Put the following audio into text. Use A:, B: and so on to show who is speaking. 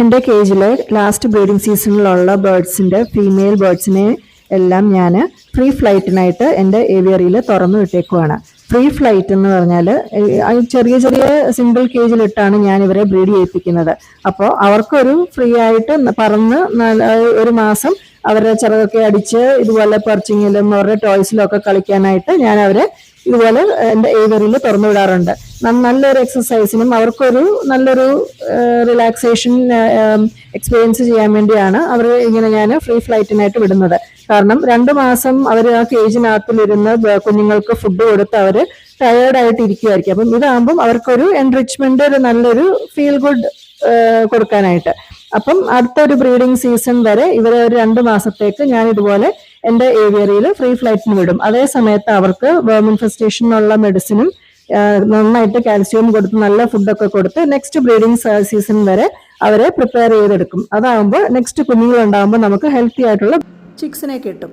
A: എൻ്റെ കേജിലെ last breeding സീസണിലുള്ള ബേർഡ്സിൻ്റെ female ബേർഡ്സിനെ എല്ലാം ഞാൻ ഫ്രീ ഫ്ലൈറ്റിനായിട്ട് എൻ്റെ ഏവിയറിയിൽ തുറന്നു വിട്ടേക്കുവാണ്. ഫ്രീ ഫ്ലൈറ്റ് എന്ന് പറഞ്ഞാൽ ചെറിയ ചെറിയ സിംഗിൾ കേജിലിട്ടാണ് ഞാൻ ഇവരെ ബ്രീഡ് ചെയ്യിപ്പിക്കുന്നത്. അപ്പോൾ അവർക്കൊരു ഫ്രീ ആയിട്ട് പറന്ന് ഒരു മാസം അവരുടെ ചിറകൊക്കെ അടിച്ച് ഇതുപോലെ പെർച്ചിങ്ങിലും അവരുടെ ടോയ്സിലും ഒക്കെ കളിക്കാനായിട്ട് ഞാൻ അവരെ ഇതുപോലെ എൻ്റെ ഏവിയറിയിൽ തുറന്നു വിടാറുണ്ട്. നല്ലൊരു എക്സസൈസിനും അവർക്കൊരു നല്ലൊരു റിലാക്സേഷൻ എക്സ്പീരിയൻസ് ചെയ്യാൻ വേണ്ടിയാണ് അവർ ഇങ്ങനെ ഞാൻ ഫ്രീ ഫ്ലൈറ്റിനായിട്ട് വിടുന്നത്. കാരണം 2 മാസം അവർ ആ കേജിനകത്തിലിരുന്ന് കുഞ്ഞുങ്ങൾക്ക് ഫുഡ് കൊടുത്ത് അവർ ടയേർഡായിട്ട് ഇരിക്കുമായിരിക്കും. അപ്പം ഇതാകുമ്പം അവർക്കൊരു എൻറിച്ച്മെന്റ്, ഒരു നല്ലൊരു ഫീൽ ഗുഡ് കൊടുക്കാനായിട്ട്. അപ്പം അടുത്തൊരു ബ്രീഡിംഗ് സീസൺ വരെ ഇവരെ ഒരു 2 മാസത്തേക്ക് ഞാൻ ഇതുപോലെ എൻ്റെ ഏവിയറിയിൽ ഫ്രീ ഫ്ലൈറ്റിന് വിടും. അതേ സമയത്ത് അവർക്ക് വേർം ഇൻഫെസ്റ്റേഷനുള്ള മെഡിസിനും നന്നായിട്ട് കാൽസ്യം കൊടുത്ത് നല്ല ഫുഡൊക്കെ കൊടുത്ത് നെക്സ്റ്റ് ബ്രീഡിംഗ് സീസൺ വരെ അവരെ പ്രിപ്പയർ ചെയ്തെടുക്കും. അതാകുമ്പോൾ നെക്സ്റ്റ് കുഞ്ഞുങ്ങൾ ഉണ്ടാകുമ്പോൾ നമുക്ക് ഹെൽത്തി ആയിട്ടുള്ള ചിക്സിനെ കിട്ടും.